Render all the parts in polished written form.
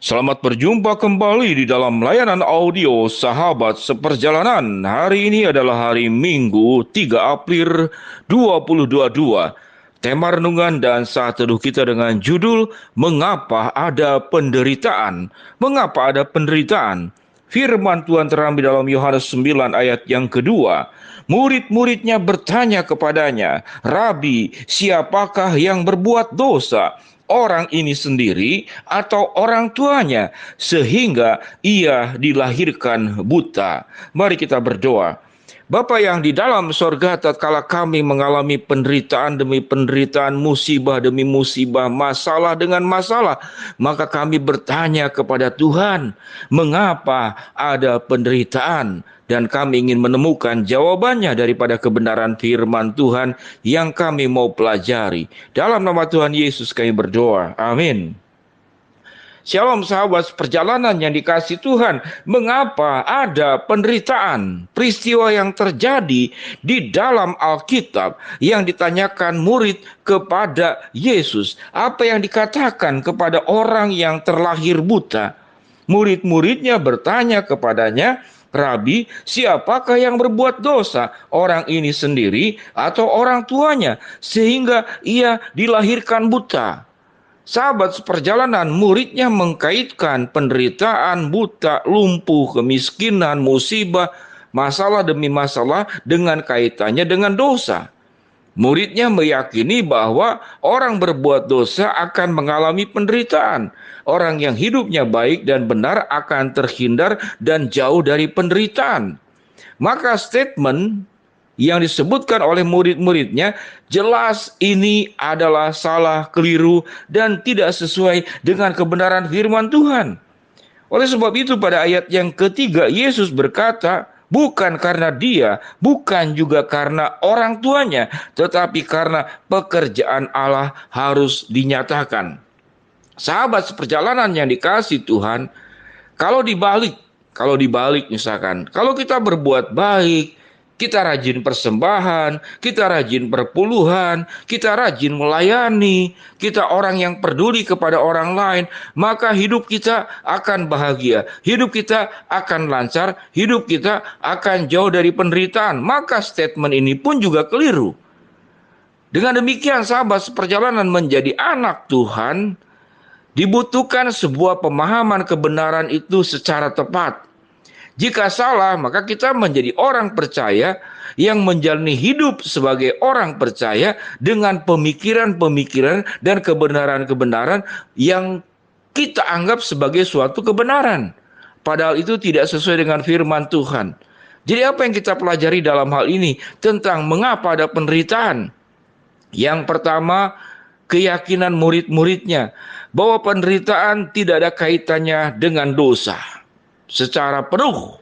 Selamat berjumpa kembali di dalam layanan audio Sahabat Seperjalanan. Hari ini adalah hari Minggu 3 April 2022. Tema renungan dan saat teduh kita dengan judul Mengapa Ada Penderitaan? Mengapa ada penderitaan? Firman Tuhan terambil dalam Yohanes 9 ayat yang kedua. Murid-muridnya bertanya kepadanya, "Rabi, siapakah yang berbuat dosa? Orang ini sendiri atau orang tuanya sehingga ia dilahirkan buta?" Mari kita berdoa. Bapa yang di dalam sorga, tatkala kami mengalami penderitaan demi penderitaan, musibah demi musibah, masalah dengan masalah, maka kami bertanya kepada Tuhan, mengapa ada penderitaan? Dan kami ingin menemukan jawabannya daripada kebenaran firman Tuhan yang kami mau pelajari. Dalam nama Tuhan Yesus kami berdoa. Amin. Shalom sahabat perjalanan yang dikasihi Tuhan. Mengapa ada penderitaan? Peristiwa yang terjadi di dalam Alkitab yang ditanyakan murid kepada Yesus. Apa yang dikatakan kepada orang yang terlahir buta? Murid-muridnya bertanya kepadanya, "Rabi, siapakah yang berbuat dosa? Orang ini sendiri atau orang tuanya sehingga ia dilahirkan buta?" Sahabat seperjalanan, muridnya mengkaitkan penderitaan, buta, lumpuh, kemiskinan, musibah, masalah demi masalah dengan kaitannya dengan dosa. Muridnya meyakini bahwa orang berbuat dosa akan mengalami penderitaan. Orang yang hidupnya baik dan benar akan terhindar dan jauh dari penderitaan. Maka statement yang disebutkan oleh murid-muridnya jelas ini adalah salah, keliru, dan tidak sesuai dengan kebenaran firman Tuhan. Oleh sebab itu pada ayat yang ketiga Yesus berkata, bukan karena dia, bukan juga karena orang tuanya, tetapi karena pekerjaan Allah harus dinyatakan. Sahabat seperjalanan yang dikasihi Tuhan, kalau dibalik misalkan, kalau kita berbuat baik, kita rajin persembahan, kita rajin perpuluhan, kita rajin melayani, kita orang yang peduli kepada orang lain, maka hidup kita akan bahagia, hidup kita akan lancar, hidup kita akan jauh dari penderitaan. Maka statement ini pun juga keliru. Dengan demikian sahabat seperjalanan menjadi anak Tuhan, dibutuhkan sebuah pemahaman kebenaran itu secara tepat. Jika salah, maka kita menjadi orang percaya yang menjalani hidup sebagai orang percaya dengan pemikiran-pemikiran dan kebenaran-kebenaran yang kita anggap sebagai suatu kebenaran. Padahal itu tidak sesuai dengan firman Tuhan. Jadi apa yang kita pelajari dalam hal ini tentang mengapa ada penderitaan? Yang pertama, keyakinan murid-muridnya bahwa penderitaan tidak ada kaitannya dengan dosa secara penuh.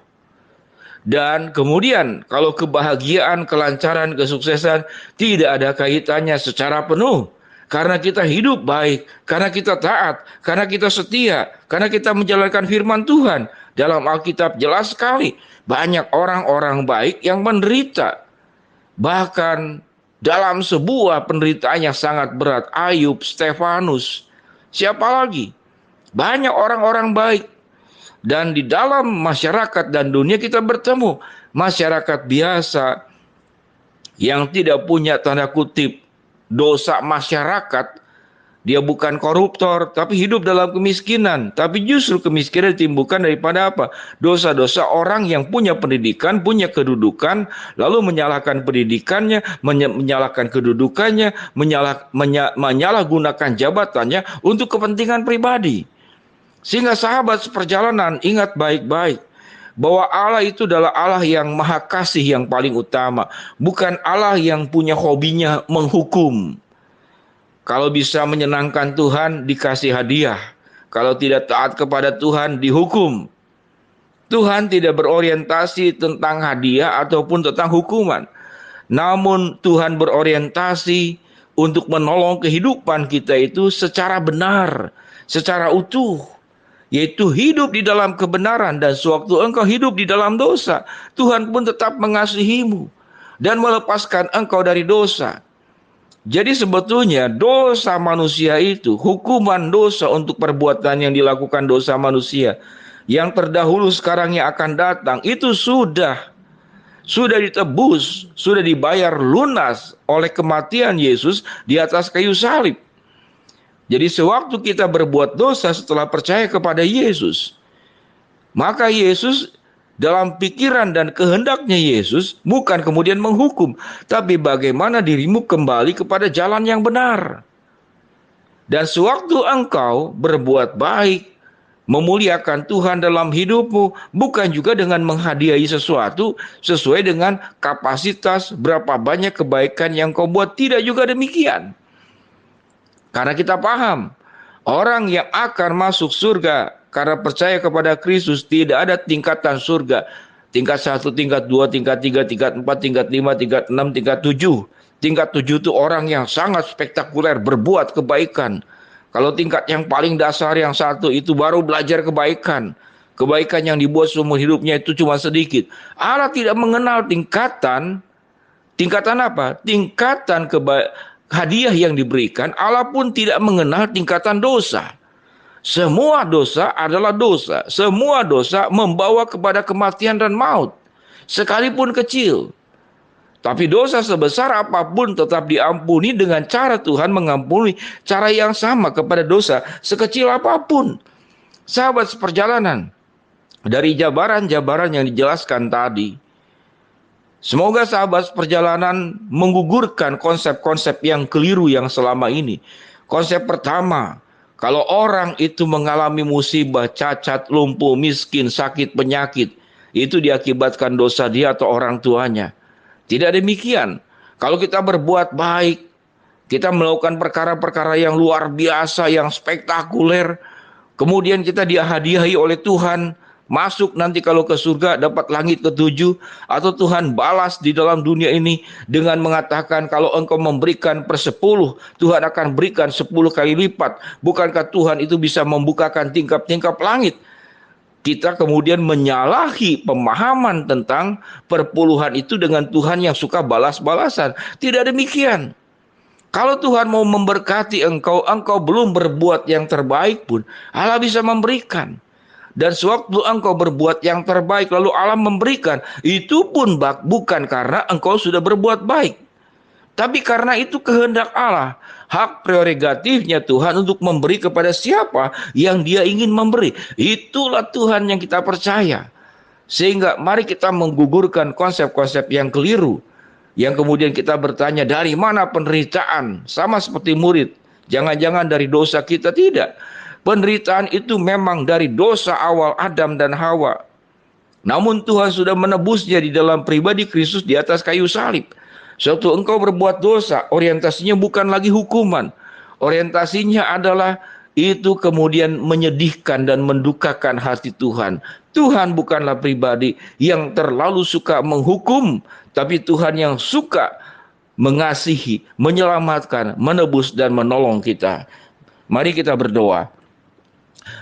Dan kemudian kalau kebahagiaan, kelancaran, kesuksesan tidak ada kaitannya secara penuh. Karena kita hidup baik, karena kita taat, karena kita setia, karena kita menjalankan firman Tuhan. Dalam Alkitab jelas sekali, banyak orang-orang baik yang menderita. Bahkan dalam sebuah penderitaan yang sangat berat, Ayub, Stefanus, siapa lagi? Banyak orang-orang baik. Dan di dalam masyarakat dan dunia kita bertemu masyarakat biasa yang tidak punya tanda kutip dosa masyarakat. Dia bukan koruptor, tapi hidup dalam kemiskinan. Tapi justru kemiskinan ditimbulkan daripada apa? Dosa-dosa orang yang punya pendidikan, punya kedudukan, lalu menyalahkan pendidikannya, menyalahkan kedudukannya, menyalahgunakan jabatannya untuk kepentingan pribadi. Sehingga sahabat seperjalanan ingat baik-baik bahwa Allah itu adalah Allah yang maha kasih yang paling utama. Bukan Allah yang punya hobinya menghukum. Kalau bisa menyenangkan Tuhan dikasih hadiah. Kalau tidak taat kepada Tuhan dihukum. Tuhan tidak berorientasi tentang hadiah ataupun tentang hukuman. Namun Tuhan berorientasi untuk menolong kehidupan kita itu secara benar, secara utuh. Yaitu hidup di dalam kebenaran, dan sewaktu engkau hidup di dalam dosa, Tuhan pun tetap mengasihimu dan melepaskan engkau dari dosa. Jadi sebetulnya dosa manusia itu, hukuman dosa untuk perbuatan yang dilakukan dosa manusia, yang terdahulu sekarang yang akan datang, itu sudah ditebus, sudah dibayar lunas oleh kematian Yesus di atas kayu salib. Jadi sewaktu kita berbuat dosa setelah percaya kepada Yesus, maka Yesus dalam pikiran dan kehendaknya Yesus bukan kemudian menghukum, tapi bagaimana dirimu kembali kepada jalan yang benar. Dan sewaktu engkau berbuat baik, memuliakan Tuhan dalam hidupmu, bukan juga dengan menghadiahi sesuatu sesuai dengan kapasitas berapa banyak kebaikan yang kau buat. Tidak juga demikian. Karena kita paham, orang yang akan masuk surga karena percaya kepada Kristus, tidak ada tingkatan surga. Tingkat 1, tingkat 2, tingkat 3, tingkat 4, tingkat 5, tingkat 6, tingkat 7. Tingkat 7 itu orang yang sangat spektakuler, berbuat kebaikan. Kalau tingkat yang paling dasar yang 1 itu baru belajar kebaikan. Kebaikan yang dibuat seumur hidupnya itu cuma sedikit. Allah tidak mengenal tingkatan apa? Tingkatan hadiah yang diberikan. Allah pun tidak mengenal tingkatan dosa. Semua dosa adalah dosa. Semua dosa membawa kepada kematian dan maut, sekalipun kecil. Tapi dosa sebesar apapun tetap diampuni dengan cara Tuhan mengampuni cara yang sama kepada dosa sekecil apapun. Sahabat seperjalanan, dari jabaran-jabaran yang dijelaskan tadi, semoga sahabat perjalanan menggugurkan konsep-konsep yang keliru yang selama ini. Konsep pertama, kalau orang itu mengalami musibah, cacat, lumpuh, miskin, sakit, penyakit, itu diakibatkan dosa dia atau orang tuanya. Tidak demikian. Kalau kita berbuat baik, kita melakukan perkara-perkara yang luar biasa, yang spektakuler, kemudian kita dihadiahi oleh Tuhan, masuk nanti kalau ke surga dapat langit ke-7, atau Tuhan balas di dalam dunia ini dengan mengatakan kalau engkau memberikan 10, Tuhan akan berikan 10 kali lipat. Bukankah Tuhan itu bisa membukakan tingkap-tingkap langit? Kita kemudian menyalahi pemahaman tentang perpuluhan itu dengan Tuhan yang suka balas-balasan. Tidak demikian. Kalau Tuhan mau memberkati engkau belum berbuat yang terbaik pun, Allah bisa memberikan. Dan sewaktu engkau berbuat yang terbaik lalu Allah memberikan, itu pun bukan karena engkau sudah berbuat baik, tapi karena itu kehendak Allah. Hak prerogatifnya Tuhan untuk memberi kepada siapa yang dia ingin memberi. Itulah Tuhan yang kita percaya. Sehingga mari kita menggugurkan konsep-konsep yang keliru, yang kemudian kita bertanya dari mana penderitaan. Sama seperti murid, jangan-jangan dari dosa kita. Tidak. Penderitaan itu memang dari dosa awal Adam dan Hawa. Namun Tuhan sudah menebusnya di dalam pribadi Kristus di atas kayu salib. Suatu engkau berbuat dosa, orientasinya bukan lagi hukuman. Orientasinya adalah itu kemudian menyedihkan dan mendukakan hati Tuhan. Tuhan bukanlah pribadi yang terlalu suka menghukum, tapi Tuhan yang suka mengasihi, menyelamatkan, menebus dan menolong kita. Mari kita berdoa.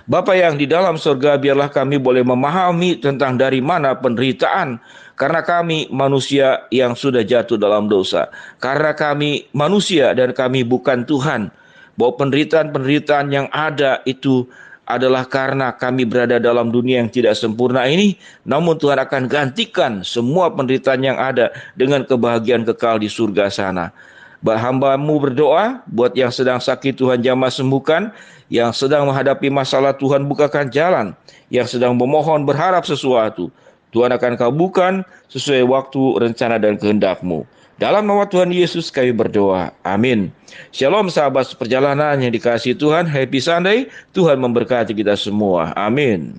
Bapa yang di dalam surga, biarlah kami boleh memahami tentang dari mana penderitaan. Karena kami manusia yang sudah jatuh dalam dosa. Karena kami manusia dan kami bukan Tuhan. Bahwa penderitaan-penderitaan yang ada itu adalah karena kami berada dalam dunia yang tidak sempurna ini. Namun Tuhan akan gantikan semua penderitaan yang ada dengan kebahagiaan kekal di surga sana. Hamba-Mu berdoa buat yang sedang sakit Tuhan jamah sembuhkan, yang sedang menghadapi masalah Tuhan bukakan jalan, yang sedang memohon berharap sesuatu, Tuhan akan kabulkan sesuai waktu, rencana dan kehendak-Mu. Dalam nama Tuhan Yesus kami berdoa. Amin. Shalom sahabat seperjalanan yang dikasihi Tuhan. Happy Sunday. Tuhan memberkati kita semua. Amin.